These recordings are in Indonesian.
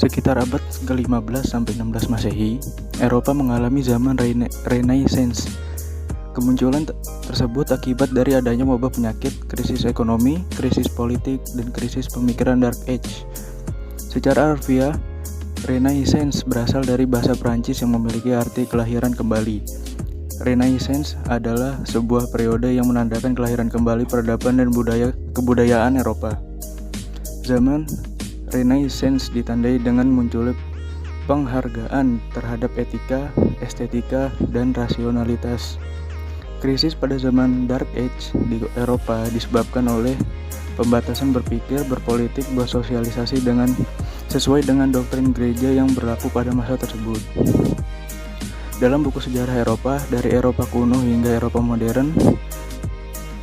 Sekitar abad ke-15 sampai 16 Masehi, Eropa mengalami zaman Renaissance. Kemunculan tersebut akibat dari adanya wabah penyakit, krisis ekonomi, krisis politik, dan krisis pemikiran Dark Age. Secara harfiah, Renaissance berasal dari bahasa Prancis yang memiliki arti kelahiran kembali. Renaissance adalah sebuah periode yang menandakan kelahiran kembali peradaban dan kebudayaan Eropa. Zaman Renaissance ditandai dengan munculnya penghargaan terhadap etika, estetika, dan rasionalitas. Krisis pada zaman Dark Age di Eropa disebabkan oleh pembatasan berpikir, berpolitik, bersosialisasi sesuai dengan doktrin gereja yang berlaku pada masa tersebut. Dalam buku sejarah Eropa, dari Eropa kuno hingga Eropa modern,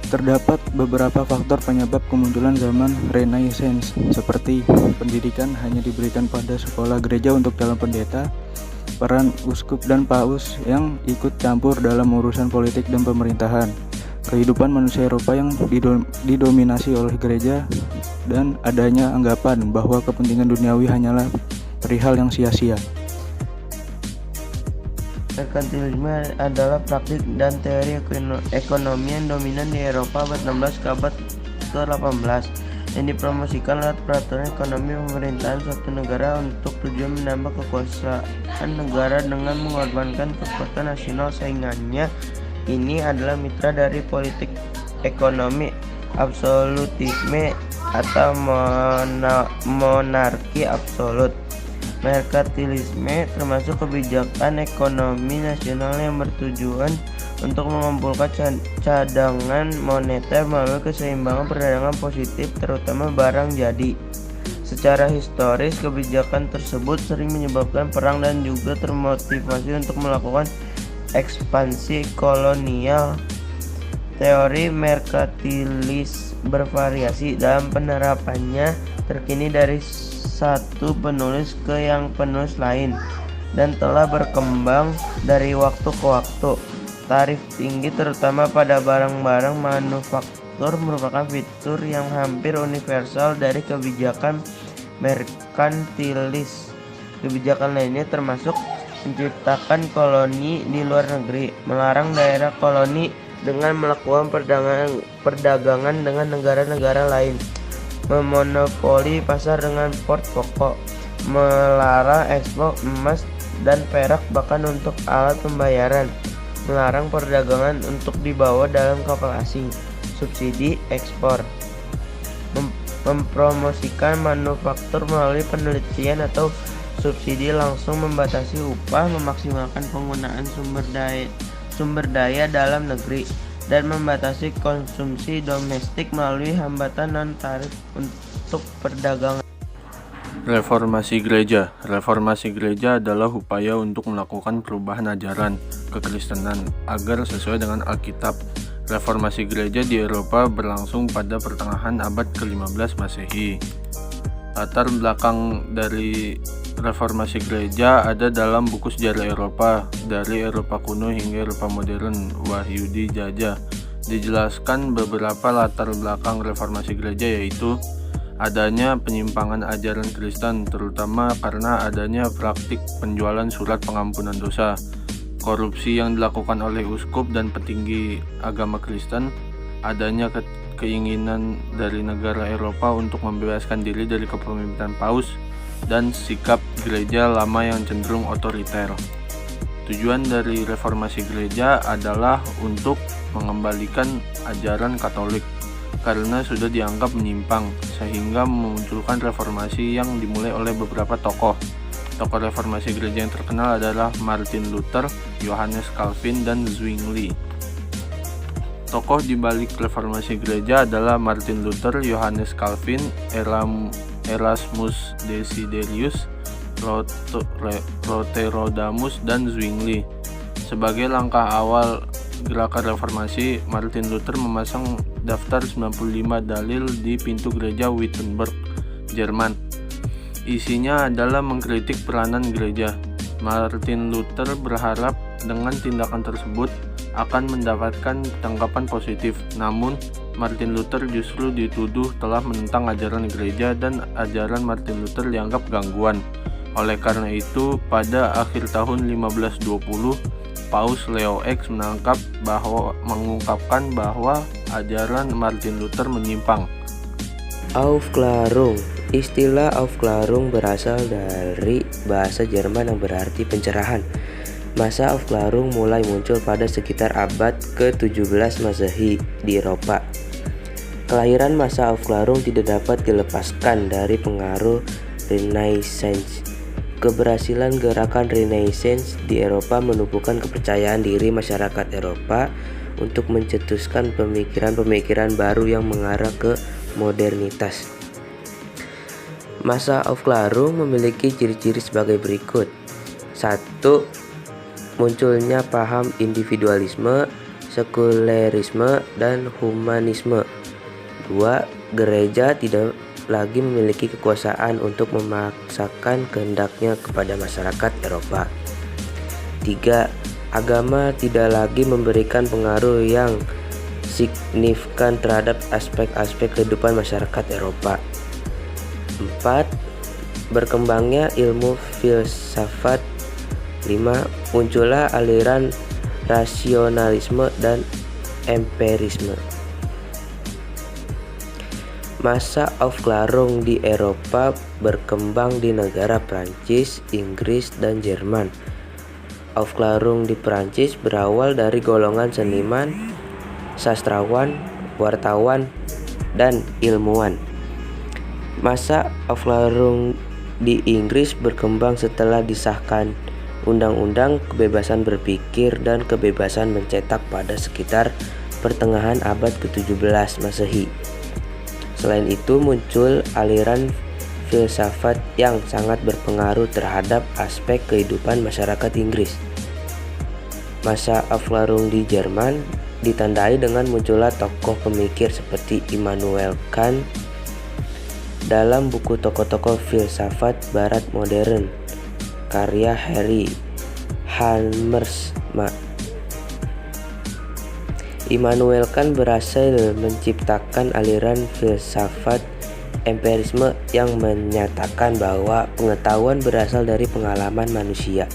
terdapat beberapa faktor penyebab kemunculan zaman Renaissance, seperti pendidikan hanya diberikan pada sekolah gereja untuk calon pendeta, peran uskup dan paus yang ikut campur dalam urusan politik dan pemerintahan, kehidupan manusia Eropa yang didominasi oleh gereja, dan adanya anggapan bahwa kepentingan duniawi hanyalah perihal yang sia-sia. Merkantilisme adalah praktik dan teori ekonomi yang dominan di Eropa abad 16 ke abad ke-18 yang dipromosikan lewat peraturan ekonomi pemerintahan suatu negara untuk tujuan menambah kekuasaan negara dengan mengorbankan kekuatan nasional saingannya. Ini adalah mitra dari politik ekonomi absolutisme atau monarki absolut. Merkantilisme termasuk kebijakan ekonomi nasional yang bertujuan untuk mengumpulkan cadangan moneter melalui keseimbangan perdagangan positif, terutama barang jadi. Secara historis, kebijakan tersebut sering menyebabkan perang dan juga termotivasi untuk melakukan ekspansi kolonial. Teori merkantilis bervariasi dalam penerapannya, terkini dari satu penulis ke yang penulis lain, dan telah berkembang dari waktu ke waktu. Tarif tinggi terutama pada barang-barang manufaktur merupakan fitur yang hampir universal dari kebijakan merkantilis. Kebijakan lainnya termasuk menciptakan koloni di luar negeri, melarang daerah koloni dengan melakukan perdagangan dengan negara-negara lain, memonopoli pasar dengan port pokok, melarang ekspor emas dan perak bahkan untuk alat pembayaran, melarang perdagangan untuk dibawa dalam kapal asing, subsidi ekspor, mempromosikan manufaktur melalui penelitian atau subsidi langsung, membatasi upah, memaksimalkan penggunaan sumber daya dalam negeri, dan membatasi konsumsi domestik melalui hambatan non-tarif untuk perdagangan. Reformasi Gereja. Reformasi gereja adalah upaya untuk melakukan perubahan ajaran kekristenan agar sesuai dengan Alkitab. Reformasi gereja di Eropa berlangsung pada pertengahan abad ke-15 Masehi. Latar belakang dari reformasi gereja ada dalam buku sejarah Eropa, dari Eropa kuno hingga Eropa modern, Wahyudi Jaja. Dijelaskan beberapa latar belakang reformasi gereja, yaitu adanya penyimpangan ajaran Kristen, terutama karena adanya praktik penjualan surat pengampunan dosa, korupsi yang dilakukan oleh uskup dan petinggi agama Kristen, adanya keinginan dari negara Eropa untuk membebaskan diri dari kepemimpinan paus, dan sikap gereja lama yang cenderung otoriter. Tujuan dari reformasi gereja adalah untuk mengembalikan ajaran Katolik karena sudah dianggap menyimpang, sehingga memunculkan reformasi yang dimulai oleh beberapa tokoh. Tokoh reformasi gereja yang terkenal adalah Martin Luther, Johannes Calvin, dan Zwingli. Tokoh di balik reformasi gereja adalah Martin Luther, Johannes Calvin, Erasmus Desiderius, Roterodamus, dan Zwingli. Sebagai langkah awal gerakan reformasi, Martin Luther memasang daftar 95 dalil di pintu gereja Wittenberg, Jerman. Isinya adalah mengkritik peranan gereja. Martin Luther berharap dengan tindakan tersebut akan mendapatkan tanggapan positif, namun Martin Luther justru dituduh telah menentang ajaran gereja dan ajaran Martin Luther dianggap gangguan. Oleh karena itu, pada akhir tahun 1520, Paus Leo X mengungkapkan bahwa ajaran Martin Luther menyimpang. Aufklärung. Istilah Aufklärung berasal dari bahasa Jerman yang berarti pencerahan. Masa Aufklärung mulai muncul pada sekitar abad ke-17 Masehi di Eropa. Kelahiran masa Aufklärung tidak dapat dilepaskan dari pengaruh Renaissance. Keberhasilan gerakan Renaissance di Eropa menumbuhkan kepercayaan diri masyarakat Eropa untuk mencetuskan pemikiran-pemikiran baru yang mengarah ke modernitas. Masa Aufklärung memiliki ciri-ciri sebagai berikut. 1. Munculnya paham individualisme, sekulerisme, dan humanisme. 2. Gereja tidak lagi memiliki kekuasaan untuk memaksakan kehendaknya kepada masyarakat Eropa. 3. Agama tidak lagi memberikan pengaruh yang signifikan terhadap aspek-aspek kehidupan masyarakat Eropa. 4. Berkembangnya ilmu filsafat. 5. Muncullah aliran rasionalisme dan empirisme. Masa Aufklärung di Eropa berkembang di negara Prancis, Inggris, dan Jerman. Aufklärung di Prancis berawal dari golongan seniman, sastrawan, wartawan, dan ilmuwan. Masa Aufklärung di Inggris berkembang setelah disahkan Undang-Undang Kebebasan Berpikir dan Kebebasan Mencetak pada sekitar pertengahan abad ke-17 Masehi. Selain itu muncul aliran filsafat yang sangat berpengaruh terhadap aspek kehidupan masyarakat Inggris. Masa Aufklärung di Jerman ditandai dengan munculnya tokoh pemikir seperti Immanuel Kant. Dalam buku tokoh-tokoh filsafat barat modern karya Harry Hammersma, Immanuel Kant berhasil menciptakan aliran filsafat empirisme yang menyatakan bahwa pengetahuan berasal dari pengalaman manusia.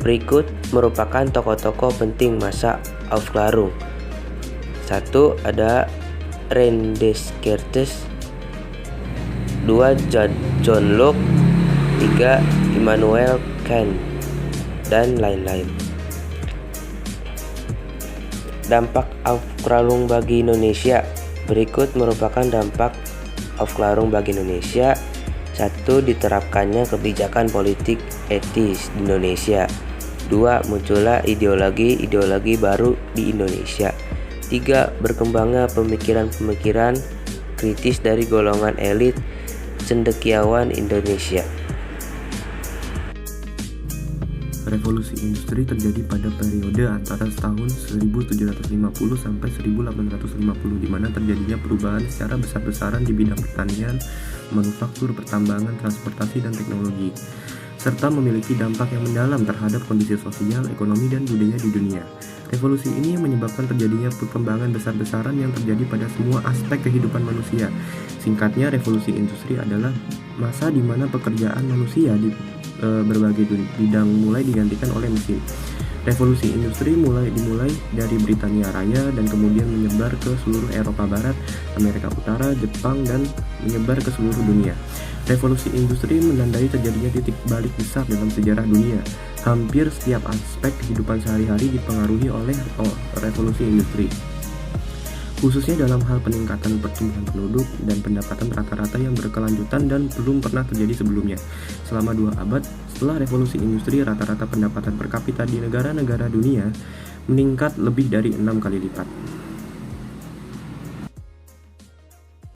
Berikut merupakan tokoh-tokoh penting masa Aufklärung. 1. Ada René Descartes. 2. John Locke. 3. Immanuel Kant, dan lain-lain. Dampak Aufklärung bagi Indonesia. Berikut merupakan dampak Aufklärung bagi Indonesia. 1. Diterapkannya kebijakan politik etis di Indonesia. 2. Muncullah ideologi baru di Indonesia. 3. Berkembangnya pemikiran-pemikiran kritis dari golongan elit cendekiawan Indonesia. Revolusi industri terjadi pada periode antara tahun 1750 sampai 1850, di mana terjadinya perubahan secara besar-besaran di bidang pertanian, manufaktur, pertambangan, transportasi, dan teknologi, serta memiliki dampak yang mendalam terhadap kondisi sosial, ekonomi, dan budaya di dunia. Revolusi ini menyebabkan terjadinya perkembangan besar-besaran yang terjadi pada semua aspek kehidupan manusia. Singkatnya, revolusi industri adalah masa di mana pekerjaan manusia di berbagai bidang mulai digantikan oleh mesin. Revolusi industri dimulai dari Britania Raya dan kemudian menyebar ke seluruh Eropa Barat, Amerika Utara, Jepang, dan menyebar ke seluruh dunia. Revolusi industri menandai terjadinya titik balik besar dalam sejarah dunia. Hampir setiap aspek kehidupan sehari-hari dipengaruhi oleh revolusi industri, khususnya dalam hal peningkatan pertumbuhan penduduk dan pendapatan rata-rata yang berkelanjutan dan belum pernah terjadi sebelumnya. Selama 2 abad setelah revolusi industri, rata-rata pendapatan per kapita di negara-negara dunia meningkat lebih dari 6 kali lipat.